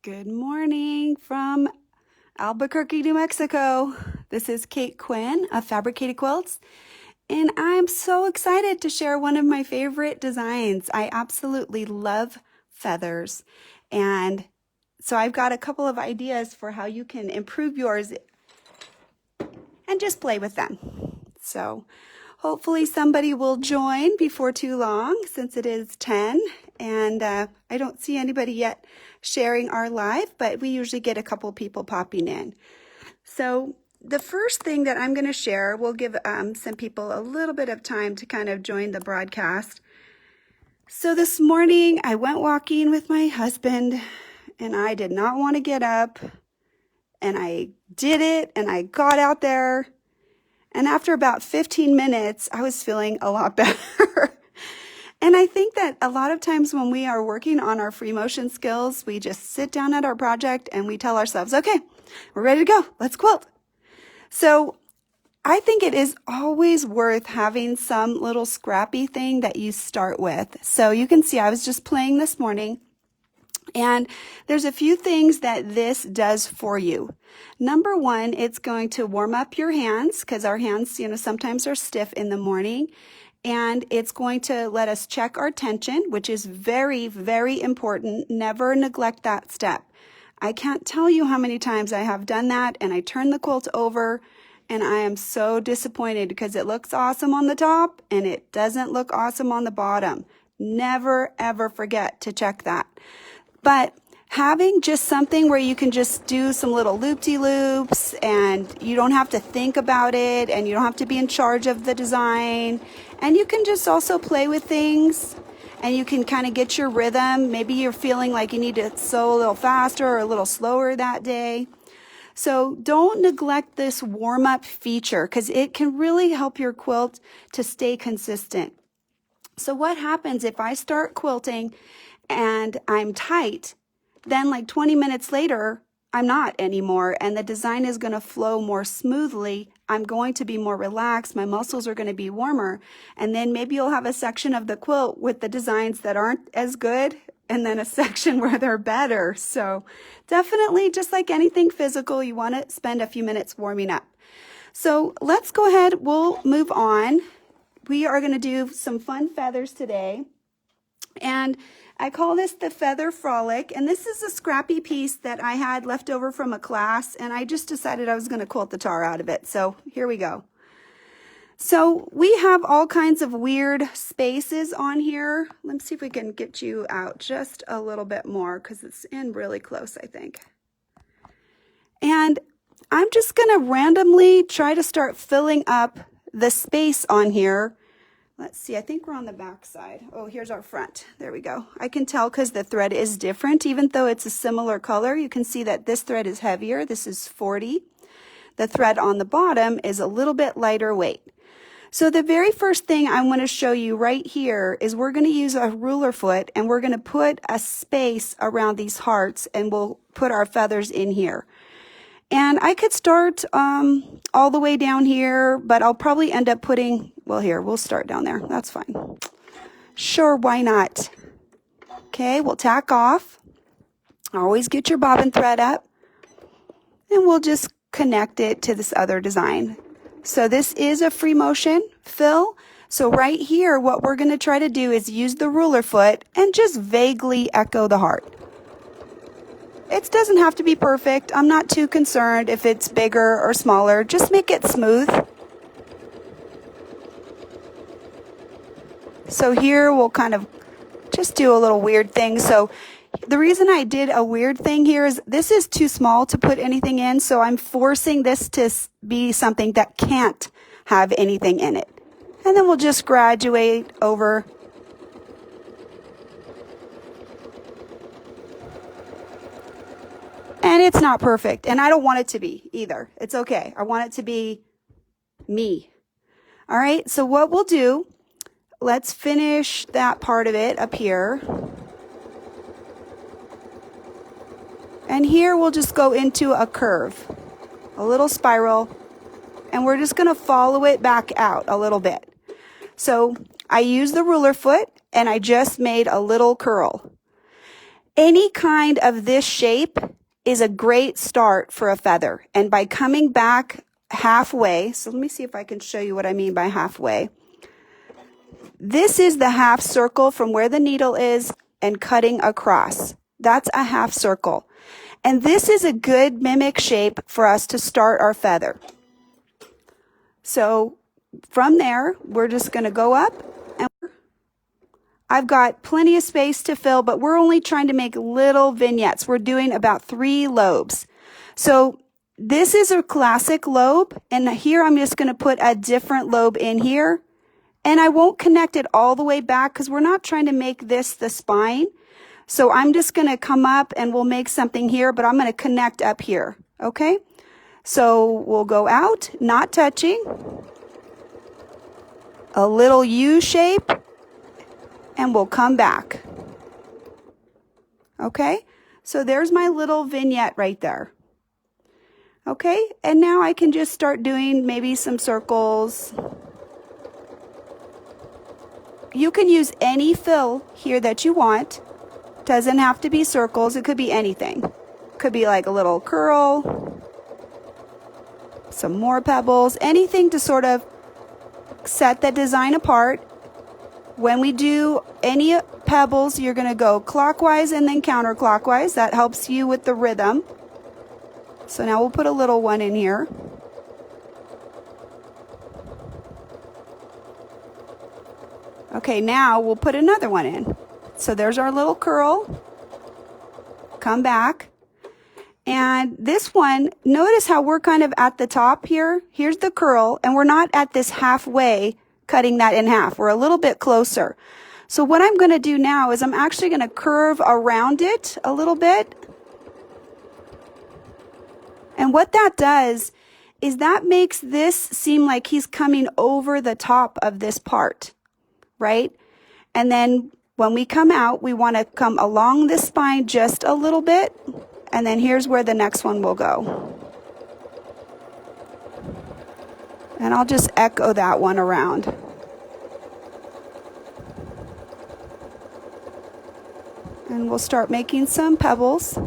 Good morning from Albuquerque, New Mexico. This is Kate Quinn of Fabricated Quilts, and I'm so excited to share one of my favorite designs. I absolutely love feathers, and so I've got a couple of ideas for how you can improve yours and just play with them. So hopefully somebody will join before too long, since it is 10, and I don't see anybody yet sharing our live, but we usually get a couple people popping in. So the first thing that I'm going to share will give some people a little bit of time to kind of join the broadcast. So this morning I went walking with my husband, and I did not want to get up, and I did it, and I got out there, and after about 15 minutes I was feeling a lot better. And I think that a lot of times when we are working on our free motion skills, we just sit down at our project and we tell ourselves, okay, we're ready to go. Let's quilt. So I think it is always worth having some little scrappy thing that you start with. So you can see I was just playing this morning, and there's a few things that this does for you. Number one, it's going to warm up your hands, because our hands, sometimes are stiff in the morning. And it's going to let us check our tension, which is very, very important. Never neglect that step. I can't tell you how many times I have done that, and I turn the quilt over and I am so disappointed because it looks awesome on the top and it doesn't look awesome on the bottom. Never, ever forget to check that. But having just something where you can just do some little loop-de-loops, and you don't have to think about it, and you don't have to be in charge of the design, and you can just also play with things, and you can kind of get your rhythm. Maybe you're feeling like you need to sew a little faster or a little slower that day. So don't neglect this warm-up feature, because it can really help your quilt to stay consistent. So what happens if I start quilting and I'm tight? Then like 20 minutes later, I'm not anymore, and the design is going to flow more smoothly. I'm going to be more relaxed. My muscles are going to be warmer. And then maybe you'll have a section of the quilt with the designs that aren't as good, and then a section where they're better. So definitely, just like anything physical, you want to spend a few minutes warming up. So let's go ahead. We'll move on. We are going to do some fun feathers today. And I call this the Feather Frolick, and this is a scrappy piece that I had left over from a class, and I just decided I was going to quilt the tar out of it. So here we go. So we have all kinds of weird spaces on here. Let's see if we can get you out just a little bit more, because it's in really close, I think. And I'm just going to randomly try to start filling up the space on here. Let's see, I think we're on the back side. Oh, here's our front. There we go. I can tell because the thread is different. Even though it's a similar color, you can see that this thread is heavier. This is 40. The thread on the bottom is a little bit lighter weight. So the very first thing I want to show you right here is we're going to use a ruler foot, and we're going to put a space around these hearts, and we'll put our feathers in here. And I could start all the way down here, but I'll probably end up putting, well, here, we'll start down there. That's fine. Sure, why not? Okay, we'll tack off. Always get your bobbin thread up, and we'll just connect it to this other design. So this is a free motion fill. So right here, what we're going to try to do is use the ruler foot and just vaguely echo the heart. It doesn't have to be perfect. I'm not too concerned if it's bigger or smaller. Just make it smooth. So here we'll kind of just do a little weird thing. So the reason I did a weird thing here is this is too small to put anything in. So I'm forcing this to be something that can't have anything in it. And then we'll just graduate over. And it's not perfect, and I don't want it to be either. It's okay. I want it to be me. All right, so what we'll do, let's finish that part of it up here. And here we'll just go into a curve, a little spiral, and we're just going to follow it back out a little bit. So I used the ruler foot, and I just made a little curl. Any kind of this shape is a great start for a feather. And by coming back halfway, so let me see if I can show you what I mean by halfway. This is the half circle from where the needle is and cutting across. That's a half circle. And this is a good mimic shape for us to start our feather. So from there, we're just going to go up, and I've got plenty of space to fill, but we're only trying to make little vignettes. We're doing about 3 lobes. So this is a classic lobe, and here I'm just going to put a different lobe in here. And I won't connect it all the way back because we're not trying to make this the spine. So I'm just going to come up and we'll make something here, but I'm going to connect up here. Okay? So we'll go out, not touching. A little U shape. And we'll come back. Okay? So there's my little vignette right there. Okay? And now I can just start doing maybe some circles. You can use any fill here that you want. Doesn't have to be circles. It could be anything. Could be like a little curl, some more pebbles, anything to sort of set the design apart. When we do any pebbles, you're going to go clockwise and then counterclockwise. That helps you with the rhythm. So now we'll put a little one in here. Okay, now we'll put another one in. So there's our little curl. Come back. And this one, notice how we're kind of at the top here. Here's the curl, and we're not at this halfway cutting that in half. We're a little bit closer. So what I'm going to do now is I'm actually going to curve around it a little bit. And what that does is that makes this seem like he's coming over the top of this part. Right? And then when we come out, we want to come along the spine just a little bit. And then here's where the next one will go. And I'll just echo that one around. And we'll start making some pebbles.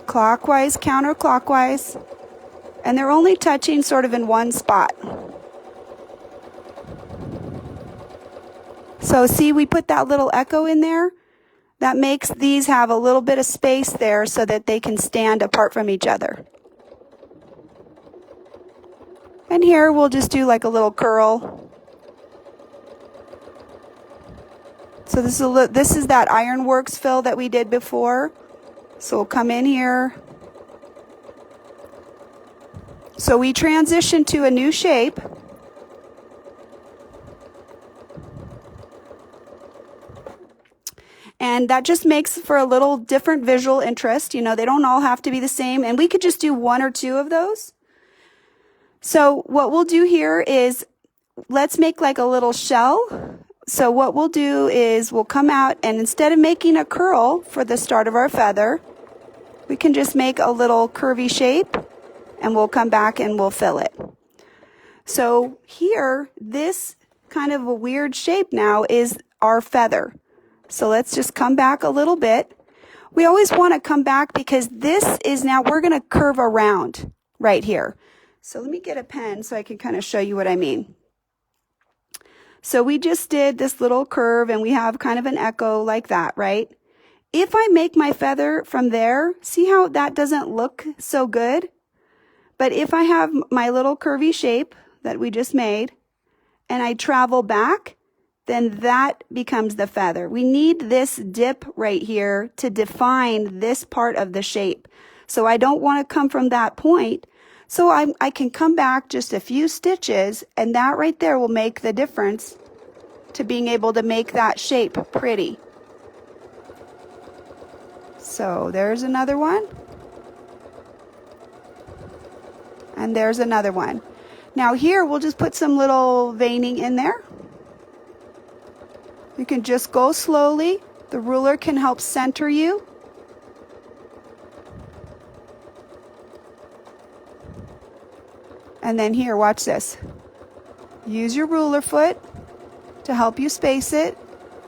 Clockwise, counterclockwise, and they're only touching sort of in one spot. So see, we put that little echo in there. That makes these have a little bit of space there so that they can stand apart from each other. And here we'll just do like a little curl. So this is that Ironworks fill that we did before. So we'll come in here. So we transition to a new shape. And that just makes for a little different visual interest. You know, they don't all have to be the same. And we could just do 1 or 2 of those. So what we'll do here is, let's make like a little shell. So what we'll do is we'll come out, and instead of making a curl for the start of our feather, we can just make a little curvy shape, and we'll come back and we'll fill it. So here, this kind of a weird shape now is our feather. So let's just come back a little bit. We always want to come back because this is now, we're going to curve around right here. So let me get a pen so I can kind of show you what I mean. So we just did this little curve, and we have kind of an echo like that, right? If I make my feather from there, see how that doesn't look so good? But if I have my little curvy shape that we just made, and I travel back, then that becomes the feather. We need this dip right here to define this part of the shape. So I don't want to come from that point. So I can come back just a few stitches, and that right there will make the difference to being able to make that shape pretty. So there's another one. And there's another one. Now here we'll just put some little veining in there. You can just go slowly. The ruler can help center you. And then here, watch this. Use your ruler foot to help you space it.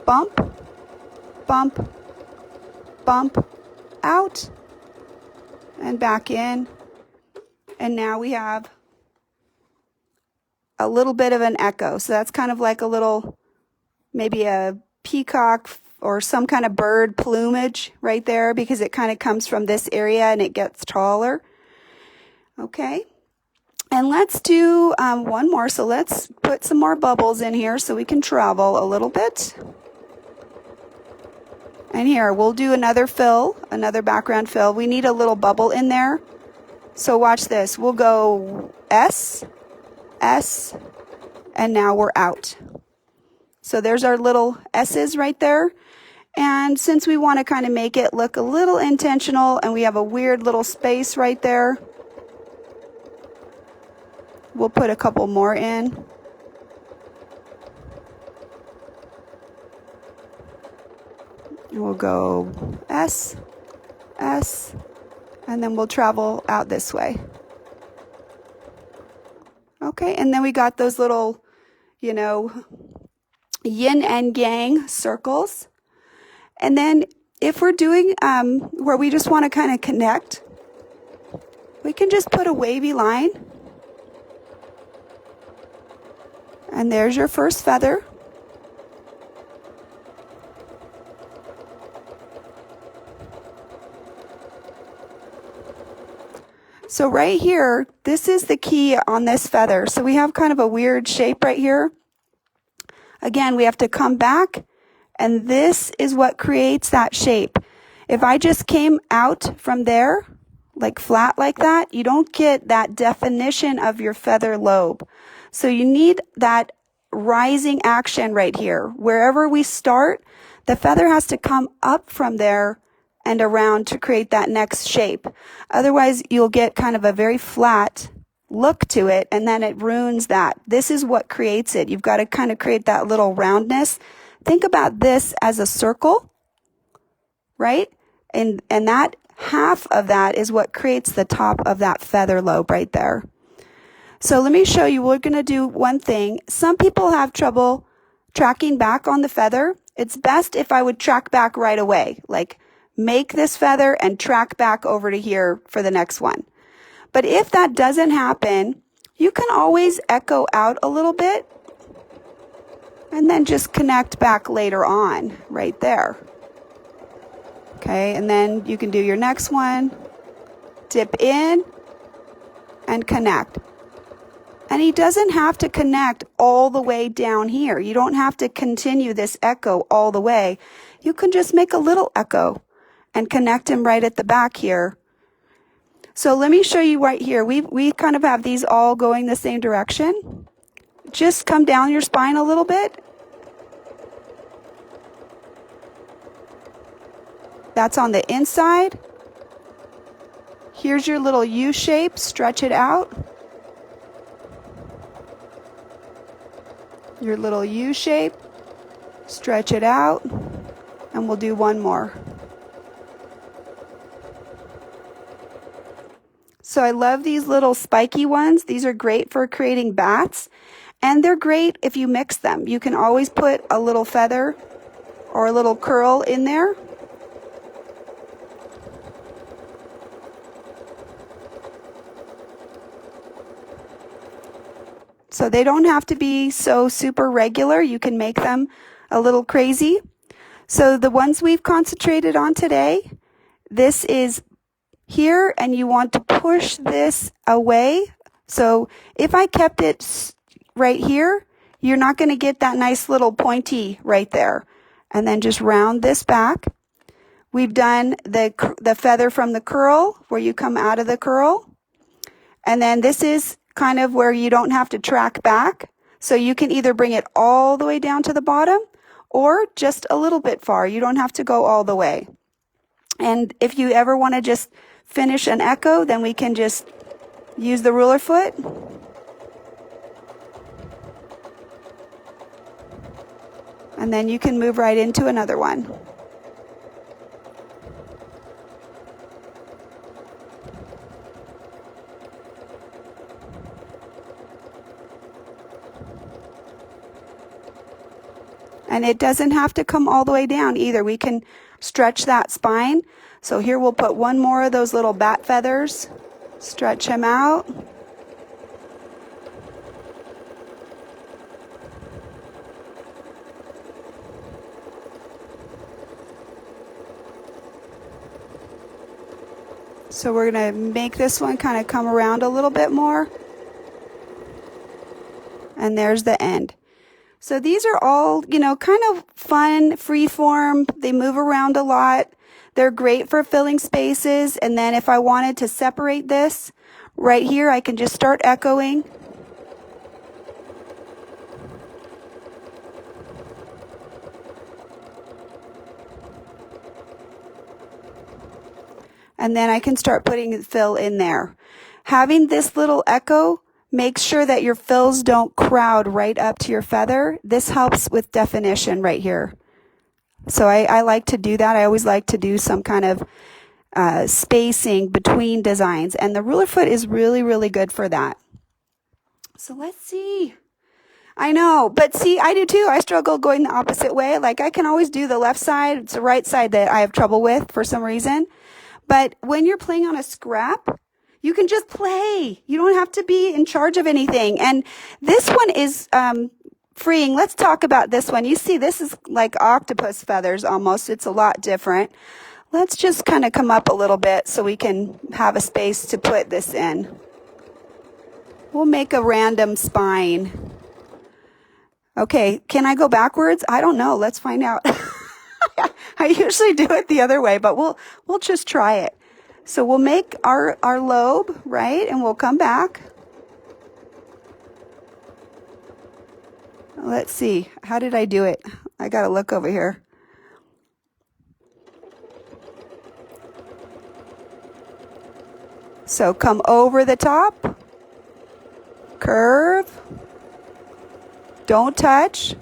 Bump, bump, bump, out, and back in. And now we have a little bit of an echo. So that's kind of like a little, maybe a peacock or some kind of bird plumage right there, because it kind of comes from this area and it gets taller. Okay. And let's do one more. So let's put some more bubbles in here so we can travel a little bit. And here, we'll do another fill, another background fill. We need a little bubble in there. So watch this. We'll go S, S, and now we're out. So there's our little S's right there. And since we want to kind of make it look a little intentional and we have a weird little space right there, we'll put a couple more in. And we'll go S, S, and then we'll travel out this way. Okay, and then we got those little, you know, yin and yang circles. And then if we're doing where we just want to kind of connect, we can just put a wavy line. And there's your first feather. So right here, this is the key on this feather. So we have kind of a weird shape right here. Again, we have to come back, and this is what creates that shape. If I just came out from there, like flat like that, you don't get that definition of your feather lobe. So you need that rising action right here. Wherever we start, the feather has to come up from there and around to create that next shape. Otherwise, you'll get kind of a very flat look to it, and then it ruins that. This is what creates it. You've got to kind of create that little roundness. Think about this as a circle, right? And that half of that is what creates the top of that feather lobe right there. So let me show you, we're going to do one thing. Some people have trouble tracking back on the feather. It's best if I would track back right away, like make this feather and track back over to here for the next one. But if that doesn't happen, you can always echo out a little bit and then just connect back later on right there. Okay, and then you can do your next one, dip in and connect. And he doesn't have to connect all the way down here. You don't have to continue this echo all the way. You can just make a little echo and connect him right at the back here. So let me show you right here. We kind of have these all going the same direction. Just come down your spine a little bit. That's on the inside. Here's your little U shape. Stretch it out. Your little U shape. Stretch it out. And we'll do one more. So I love these little spiky ones. These are great for creating bats. And they're great if you mix them. You can always put a little feather or a little curl in there. So they don't have to be so super regular. You can make them a little crazy. So the ones we've concentrated on today, this is here, and you want to push this away. So if I kept it right here, you're not going to get that nice little pointy right there. And then just round this back. We've done the feather from the curl, where you come out of the curl. And then this is kind of where you don't have to track back. So you can either bring it all the way down to the bottom or just a little bit far. You don't have to go all the way. And if you ever want to just finish an echo, then we can just use the ruler foot. And then you can move right into another one. And it doesn't have to come all the way down either. We can stretch that spine. So here we'll put one more of those little bat feathers, stretch him out. So we're going to make this one kind of come around a little bit more. And there's the end. So these are all, you know, kind of fun, free form. They move around a lot. They're great for filling spaces. And then if I wanted to separate this right here, I can just start echoing. And then I can start putting fill in there. Having this little echo makes sure that your fills don't crowd right up to your feather. This helps with definition right here. So I like to do that. I always like to do some kind of spacing between designs. And the ruler foot is really, really good for that. So let's see. I know, but see, I do too. I struggle going the opposite way. Like I can always do the left side. It's the right side that I have trouble with for some reason. But when you're playing on a scrap, you can just play. You don't have to be in charge of anything. And this one is freeing. Let's talk about this one. You see, this is like octopus feathers almost. It's a lot different. Let's just kind of come up a little bit so we can have a space to put this in. We'll make a random spine. Okay, can I go backwards? I don't know. Let's find out. I usually do it the other way, but we'll just try it. So we'll make our lobe, right? And we'll come back. Let's see. How did I do it? I got to look over here. So come over the top. Curve. Don't touch.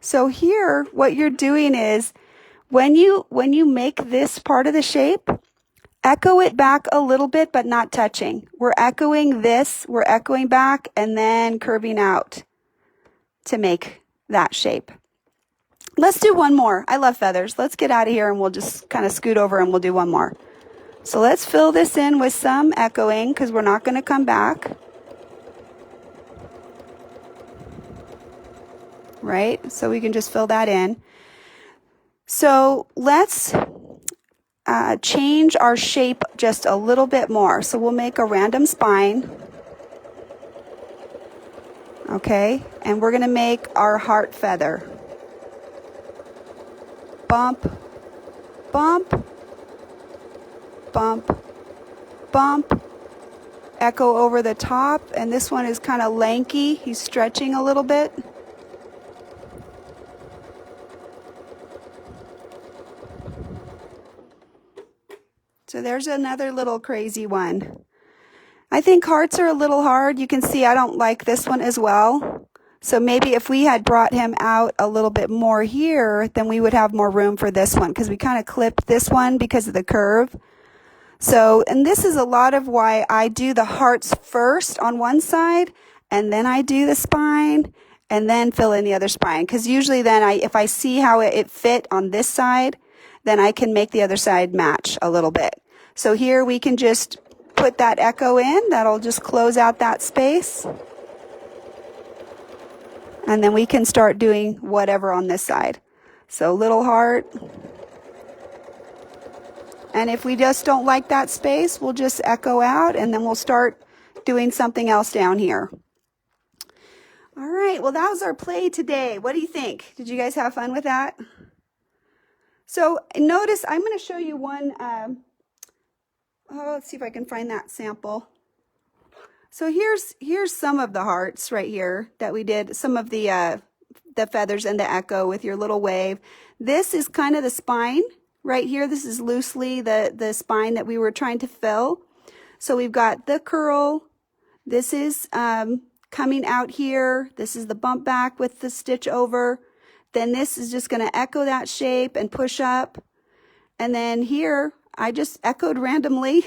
So here, what you're doing is, when you make this part of the shape, echo it back a little bit, but not touching. We're echoing this, we're echoing back, and then curving out to make that shape. Let's do one more. I love feathers. Let's get out of here and we'll just kind of scoot over and we'll do one more. So let's fill this in with some echoing because we're not going to come back. Right? So we can just fill that in. So let's change our shape just a little bit more. So we'll make a random spine. Okay? And we're going to make our heart feather. Bump, bump, bump, bump. Echo over the top. And this one is kind of lanky. He's stretching a little bit. So there's another little crazy one. I think hearts are a little hard. You can see I don't like this one as well. So maybe if we had brought him out a little bit more here, then we would have more room for this one because we kind of clipped this one because of the curve. So, and this is a lot of why I do the hearts first on one side and then I do the spine and then fill in the other spine. Because usually then if I see how it fit on this side, then I can make the other side match a little bit. So here we can just put that echo in. That'll just close out that space. And then we can start doing whatever on this side. So little heart. And if we just don't like that space, we'll just echo out and then we'll start doing something else down here. All right, well, that was our play today. What do you think? Did you guys have fun with that? So notice I'm going to show you one, let's see if I can find that sample. So here's some of the hearts right here that we did, some of the feathers and the echo with your little wave. This is kind of the spine right here. This is loosely the spine that we were trying to fill. So we've got the curl. This is coming out here. This is the bump back with the stitch over. Then this is just going to echo that shape and push up. And then here, I just echoed randomly.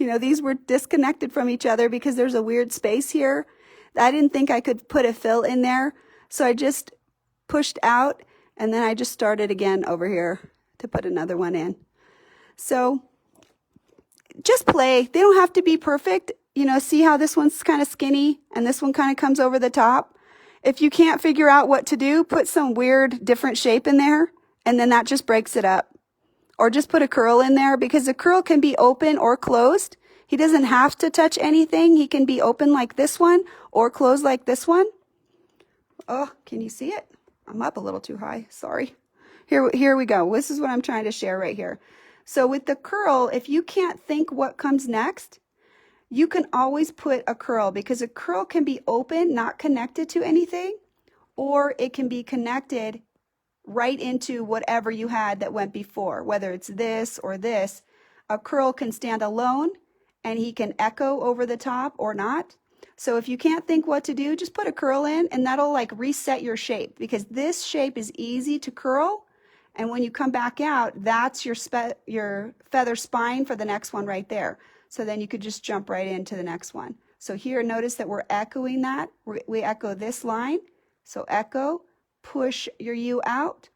You know, these were disconnected from each other because there's a weird space here. I didn't think I could put a fill in there, so I just pushed out, and then I just started again over here to put another one in. So just play. They don't have to be perfect. You know, see how this one's kind of skinny and this one kind of comes over the top? If you can't figure out what to do, put some weird different shape in there, and then that just breaks it up. Or just put a curl in there, because the curl can be open or closed. He doesn't have to touch anything. He can be open like this one or closed like this one. Oh, can you see it? I'm up a little too high. Sorry. Here we go. This is what I'm trying to share right here. So with the curl, if you can't think what comes next, you can always put a curl, because a curl can be open, not connected to anything, or it can be connected right into whatever you had that went before, whether it's this or this. A curl can stand alone and he can echo over the top or not. So if you can't think what to do, just put a curl in, and that'll like reset your shape, because this shape is easy to curl. And when you come back out, that's your feather spine for the next one right there. So then you could just jump right into the next one. So here, notice that we're echoing that. We echo this line. So echo, push your U out.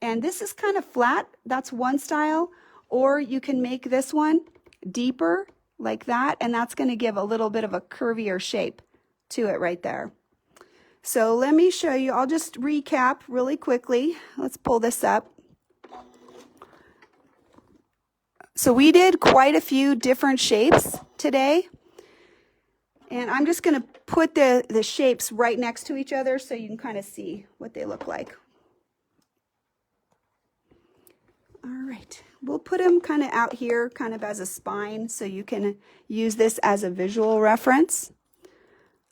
And this is kind of flat. That's one style. Or you can make this one deeper like that, and that's going to give a little bit of a curvier shape to it right there. So let me show you. I'll just recap really quickly. Let's pull this up. So we did quite a few different shapes today. And I'm just going to put the shapes right next to each other so you can kind of see what they look like. All right. We'll put them kind of out here, kind of as a spine, so you can use this as a visual reference.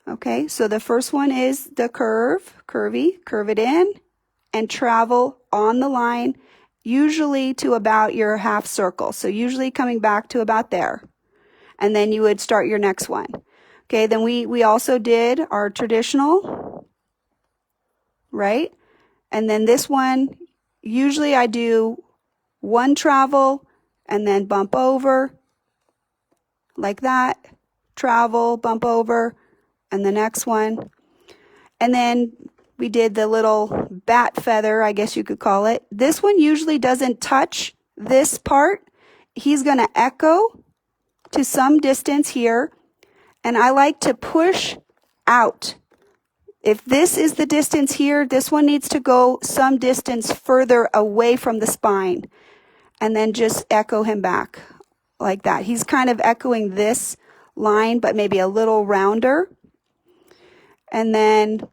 Okay, so the first one is the curve it in, and travel on the line, usually to about your half circle. So usually coming back to about there. And then you would start your next one. Okay, then we also did our traditional, right? And then this one, usually I do one travel and then bump over like that, travel, bump over, and the next one. And then we did the little bat feather, I guess you could call it. This one usually doesn't touch this part. He's going to echo to some distance here, and I like to push out. If this is the distance here, this one needs to go some distance further away from the spine, and then just echo him back like that. He's kind of echoing this line, but maybe a little rounder. And then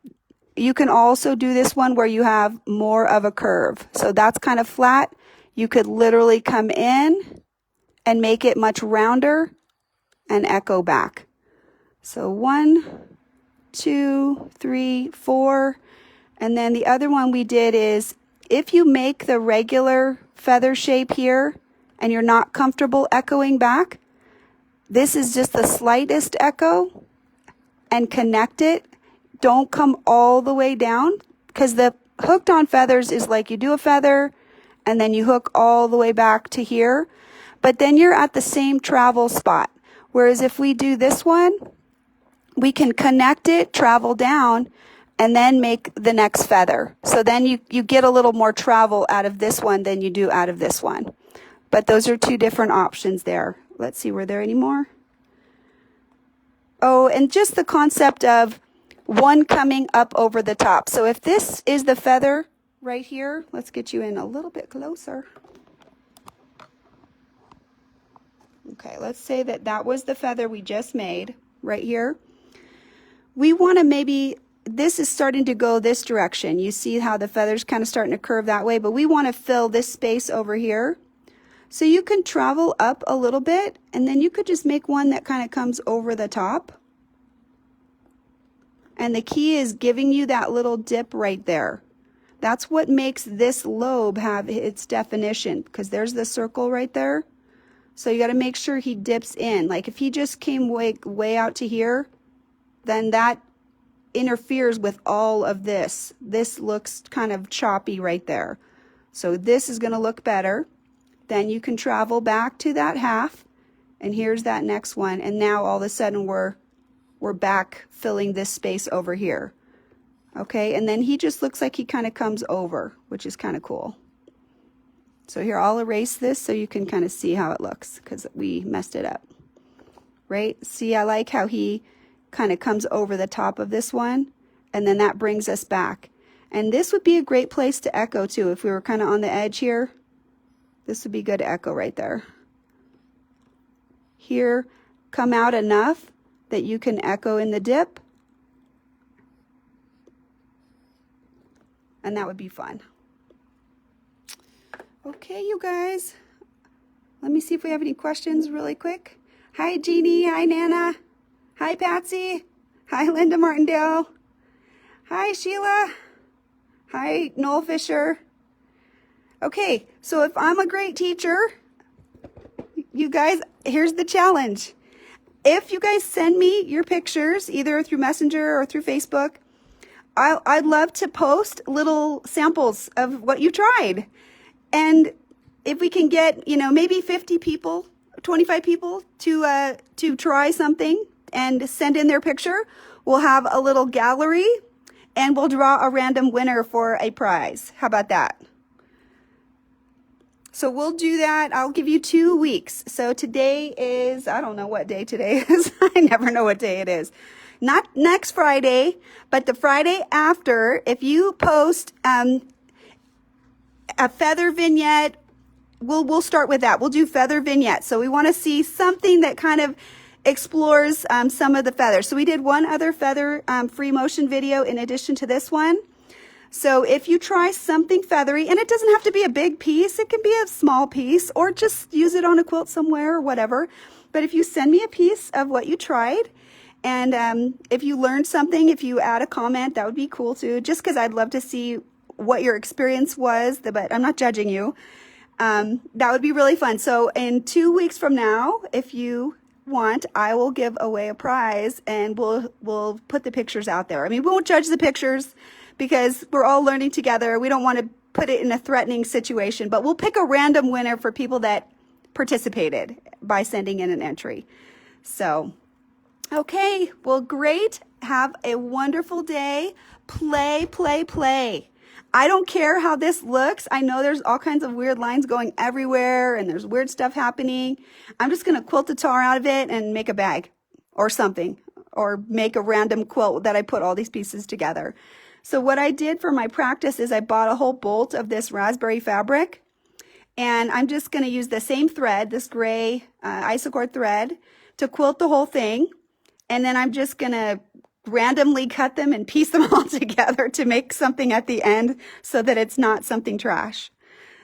you can also do this one where you have more of a curve. So that's kind of flat. You could literally come in and make it much rounder and echo back. So 1, 2, 3, 4. And then the other one we did is, if you make the regular feather shape here and you're not comfortable echoing back, this is just the slightest echo, and connect it. Don't come all the way down, because the hooked on feathers is like you do a feather and then you hook all the way back to here, but then you're at the same travel spot. Whereas if we do this one, we can connect it, travel down, and then make the next feather. So then you get a little more travel out of this one than you do out of this one. But those are two different options there. Let's see, were there any more? Oh, and just the concept of one coming up over the top. So if this is the feather right here, let's get you in a little bit closer. Okay, let's say that was the feather we just made right here. We want to maybe, this is starting to go this direction. You see how the feather's kind of starting to curve that way, but we want to fill this space over here. So you can travel up a little bit, and then you could just make one that kind of comes over the top. And the key is giving you that little dip right there. That's what makes this lobe have its definition, because there's the circle right there. So you got to make sure he dips in. Like if he just came way out to here, then that interferes with all of this. This looks kind of choppy right there. So this is going to look better. Then you can travel back to that half And here's that next one. And now all of a sudden we're back filling this space over here. Okay, and then he just looks like he kind of comes over, which is kind of cool. So here, I'll erase this so you can kind of see how it looks, because we messed it up. Right? See, I like how he kind of comes over the top of this one, and then that brings us back. And this would be a great place to echo too. If we were kind of on the edge here, this would be good to echo right there. Here, come out enough that you can echo in the dip. And that would be fun. Okay, you guys. Let me see if we have any questions really quick. Hi, Jeannie. Hi, Nana. Hi, Patsy. Hi, Linda Martindale. Hi, Sheila. Hi, Noel Fisher. Okay, so if I'm a great teacher, you guys, here's the challenge. If you guys send me your pictures, either through Messenger or through Facebook, I'd love to post little samples of what you tried. And if we can get, maybe 50 people, 25 people to try something and send in their picture, we'll have a little gallery and we'll draw a random winner for a prize. How about that? So we'll do that. I'll give you 2 weeks. So today is, I don't know what day today is. I never know what day it is. Not next Friday, but the Friday after. If you post a feather vignette, we'll start with that. We'll do feather vignettes. So we want to see something that kind of explores some of the feathers. So we did one other feather free motion video in addition to this one. So if you try something feathery, and it doesn't have to be a big piece, it can be a small piece, or just use it on a quilt somewhere or whatever. But if you send me a piece of what you tried, and if you learned something, if you add a comment, that would be cool too, just because I'd love to see what your experience was, but I'm not judging you. That would be really fun. So in 2 weeks from now, if you want, I will give away a prize, and we'll put the pictures out there. I mean, we won't judge the pictures because we're all learning together. We don't want to put it in a threatening situation, but we'll pick a random winner for people that participated by sending in an entry. So, okay, well, great. Have a wonderful day. Play, play, play. I don't care how this looks. I know there's all kinds of weird lines going everywhere and there's weird stuff happening. I'm just going to quilt the tar out of it and make a bag or something, or make a random quilt that I put all these pieces together. So what I did for my practice is I bought a whole bolt of this raspberry fabric, and I'm just going to use the same thread, this gray isocord thread, to quilt the whole thing. And then I'm just going to randomly cut them and piece them all together to make something at the end so that it's not something trash.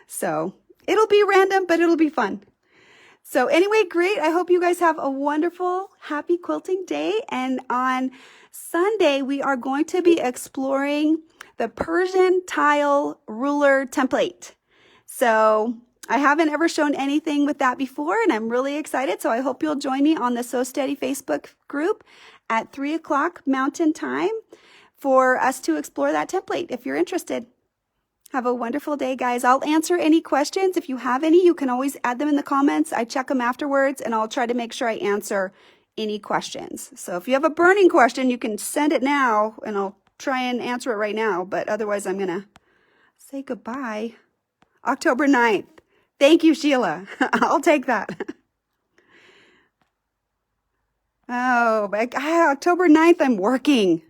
So it'll be random, but it'll be fun. So anyway, great. I hope you guys have a wonderful, happy quilting day. And on Sunday, we are going to be exploring the Persian tile ruler template. So I haven't ever shown anything with that before, and I'm really excited. So I hope you'll join me on the So Steady Facebook group at 3 o'clock Mountain Time for us to explore that template if you're interested. Have a wonderful day, guys. I'll answer any questions. If you have any, you can always add them in the comments. I check them afterwards, and I'll try to make sure I answer any questions. So if you have a burning question, you can send it now, and I'll try and answer it right now. But otherwise, I'm going to say goodbye. October 9th. Thank you, Sheila. I'll take that. Oh, October 9th, I'm working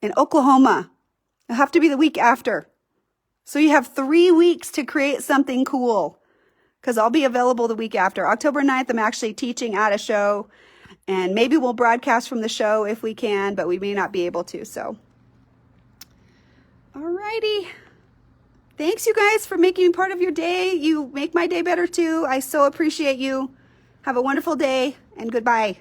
in Oklahoma. It'll have to be the week after. So you have 3 weeks to create something cool, because I'll be available the week after. October 9th, I'm actually teaching at a show, and maybe we'll broadcast from the show if we can, but we may not be able to. So, alrighty. Thanks, you guys, for making me part of your day. You make my day better too. I so appreciate you. Have a wonderful day, and goodbye.